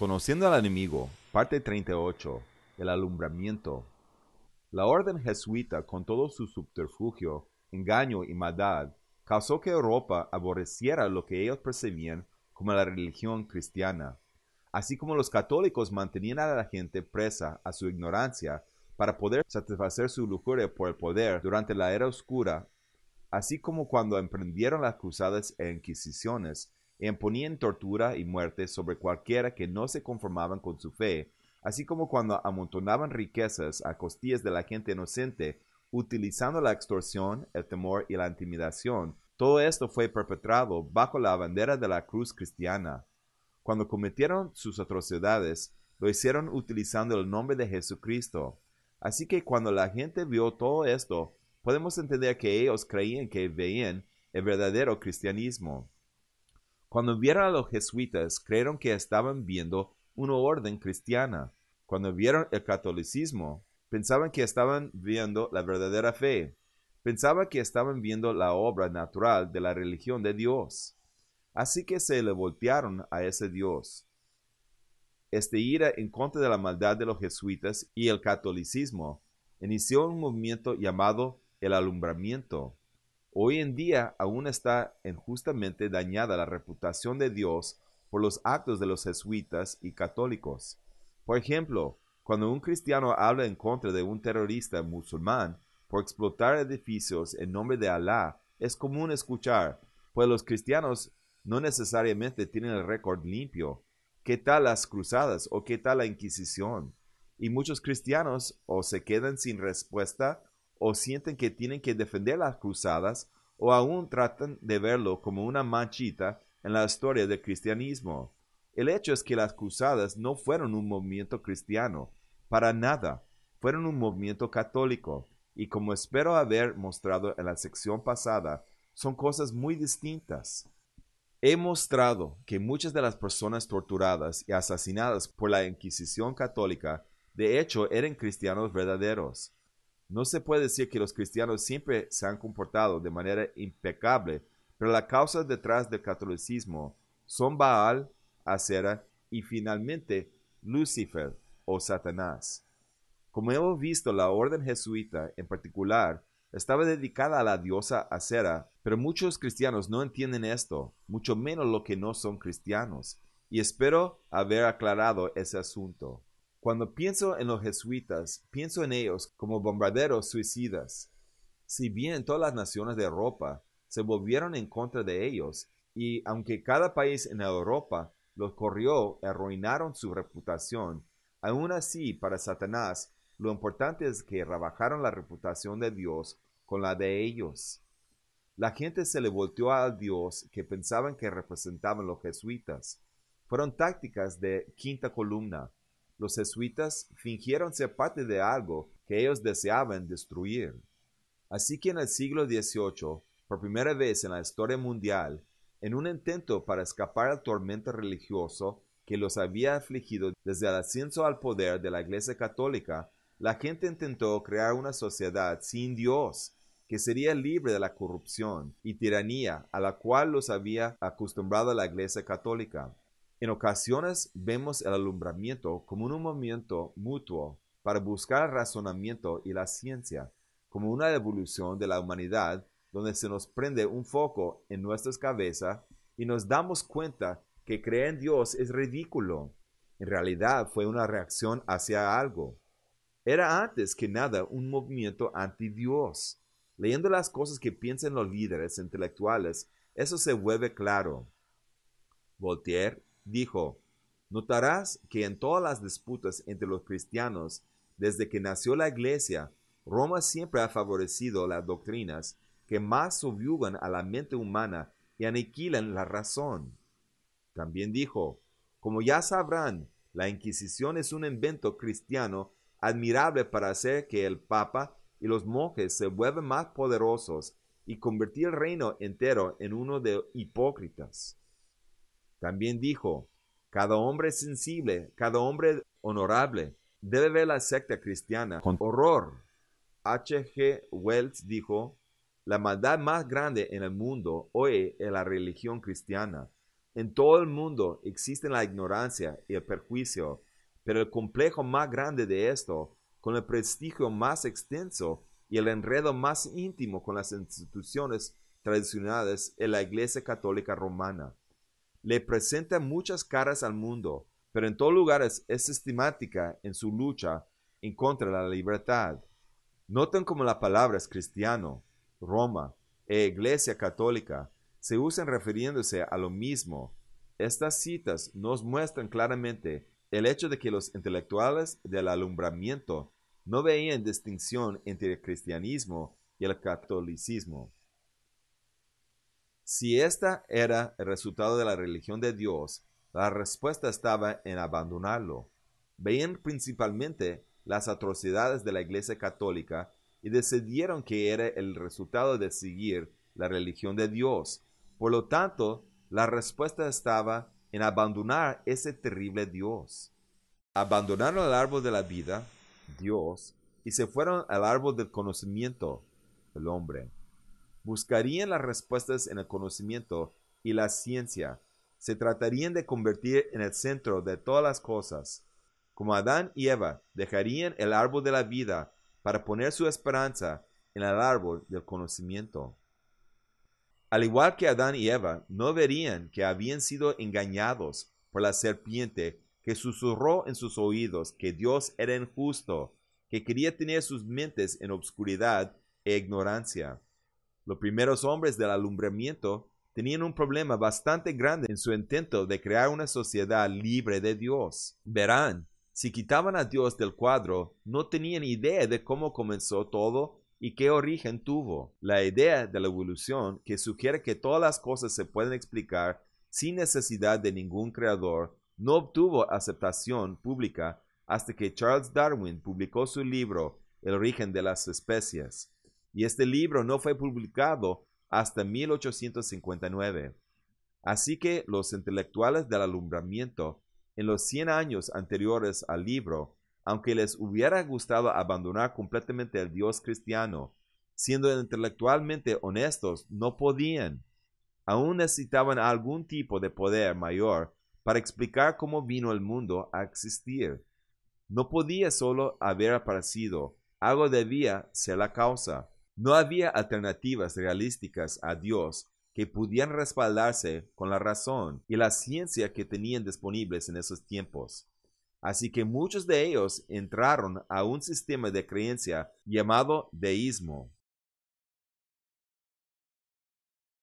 Conociendo al enemigo, parte 38, el alumbramiento. La orden jesuita, con todo su subterfugio, engaño y maldad, causó que Europa aborreciera lo que ellos percibían como la religión cristiana, así como los católicos mantenían a la gente presa a su ignorancia para poder satisfacer su lujuria por el poder durante la era oscura, así como cuando emprendieron las cruzadas e inquisiciones, e imponían tortura y muerte sobre cualquiera que no se conformaban con su fe, así como cuando amontonaban riquezas a costillas de la gente inocente, utilizando la extorsión, el temor y la intimidación. Todo esto fue perpetrado bajo la bandera de la cruz cristiana. Cuando cometieron sus atrocidades, lo hicieron utilizando el nombre de Jesucristo. Así que cuando la gente vio todo esto, podemos entender que ellos creían que veían el verdadero cristianismo. Cuando vieron a los jesuitas, creyeron que estaban viendo una orden cristiana. Cuando vieron el catolicismo, pensaban que estaban viendo la verdadera fe. Pensaban que estaban viendo la obra natural de la religión de Dios. Así que se le voltearon a ese Dios. Este ira en contra de la maldad de los jesuitas y el catolicismo inició un movimiento llamado el alumbramiento. Hoy en día aún está injustamente dañada la reputación de Dios por los actos de los jesuitas y católicos. Por ejemplo, cuando un cristiano habla en contra de un terrorista musulmán por explotar edificios en nombre de Alá, es común escuchar, pues los cristianos no necesariamente tienen el récord limpio. ¿Qué tal las cruzadas o qué tal la Inquisición? Y muchos cristianos o se quedan sin respuesta o sienten que tienen que defender las cruzadas o aún tratan de verlo como una manchita en la historia del cristianismo. El hecho es que las cruzadas no fueron un movimiento cristiano, para nada, fueron un movimiento católico, y como espero haber mostrado en la sección pasada, son cosas muy distintas. He mostrado que muchas de las personas torturadas y asesinadas por la Inquisición católica de hecho eran cristianos verdaderos. No se puede decir que los cristianos siempre se han comportado de manera impecable, pero la causa detrás del catolicismo son Baal, Acera y finalmente Lucifer o Satanás. Como hemos visto, la orden jesuita en particular estaba dedicada a la diosa Acera, pero muchos cristianos no entienden esto, mucho menos los que no son cristianos, y espero haber aclarado ese asunto. Cuando pienso en los jesuitas, pienso en ellos como bombarderos suicidas. Si bien todas las naciones de Europa se volvieron en contra de ellos, y aunque cada país en Europa los corrió y arruinaron su reputación, aún así para Satanás lo importante es que rebajaron la reputación de Dios con la de ellos. La gente se le volteó al Dios que pensaban que representaban los jesuitas. Fueron tácticas de quinta columna. Los jesuitas fingieron ser parte de algo que ellos deseaban destruir. Así que en el siglo XVIII, por primera vez en la historia mundial, en un intento para escapar al tormento religioso que los había afligido desde el ascenso al poder de la Iglesia Católica, la gente intentó crear una sociedad sin Dios, que sería libre de la corrupción y tiranía a la cual los había acostumbrado la Iglesia Católica. En ocasiones vemos el alumbramiento como un movimiento mutuo para buscar el razonamiento y la ciencia, como una evolución de la humanidad donde se nos prende un foco en nuestras cabezas y nos damos cuenta que creer en Dios es ridículo. En realidad fue una reacción hacia algo. Era antes que nada un movimiento anti-Dios. Leyendo las cosas que piensan los líderes intelectuales, eso se vuelve claro. Voltaire dijo, notarás que en todas las disputas entre los cristianos, desde que nació la Iglesia, Roma siempre ha favorecido las doctrinas que más subyugan a la mente humana y aniquilan la razón. También dijo, como ya sabrán, la Inquisición es un invento cristiano admirable para hacer que el Papa y los monjes se vuelvan más poderosos y convertir el reino entero en uno de hipócritas. También dijo, cada hombre sensible, cada hombre honorable, debe ver la secta cristiana con horror. H. G. Wells dijo, la maldad más grande en el mundo hoy es la religión cristiana. En todo el mundo existen la ignorancia y el perjuicio, pero el complejo más grande de esto, con el prestigio más extenso y el enredo más íntimo con las instituciones tradicionales, es la Iglesia Católica Romana. Le presenta muchas caras al mundo, pero en todos lugares es sistemática en su lucha en contra de la libertad. Noten cómo las palabras cristiano, Roma e Iglesia Católica se usan refiriéndose a lo mismo. Estas citas nos muestran claramente el hecho de que los intelectuales del alumbramiento no veían distinción entre el cristianismo y el catolicismo. Si esta era el resultado de la religión de Dios, la respuesta estaba en abandonarlo. Veían principalmente las atrocidades de la Iglesia Católica y decidieron que era el resultado de seguir la religión de Dios. Por lo tanto, la respuesta estaba en abandonar ese terrible Dios. Abandonaron el árbol de la vida, Dios, y se fueron al árbol del conocimiento, el hombre. Buscarían las respuestas en el conocimiento y la ciencia. Se tratarían de convertir en el centro de todas las cosas. Como Adán y Eva dejarían el árbol de la vida para poner su esperanza en el árbol del conocimiento. Al igual que Adán y Eva, no verían que habían sido engañados por la serpiente que susurró en sus oídos que Dios era injusto, que quería tener sus mentes en obscuridad e ignorancia. Los primeros hombres del alumbramiento tenían un problema bastante grande en su intento de crear una sociedad libre de Dios. Verán, si quitaban a Dios del cuadro, no tenían idea de cómo comenzó todo y qué origen tuvo. La idea de la evolución, que sugiere que todas las cosas se pueden explicar sin necesidad de ningún creador, no obtuvo aceptación pública hasta que Charles Darwin publicó su libro El origen de las especies. Y este libro no fue publicado hasta 1859. Así que los intelectuales del alumbramiento, en los 100 años anteriores al libro, aunque les hubiera gustado abandonar completamente el Dios cristiano, siendo intelectualmente honestos, no podían. Aún necesitaban algún tipo de poder mayor para explicar cómo vino el mundo a existir. No podía solo haber aparecido, algo debía ser la causa. No había alternativas realísticas a Dios que pudieran respaldarse con la razón y la ciencia que tenían disponibles en esos tiempos. Así que muchos de ellos entraron a un sistema de creencia llamado deísmo.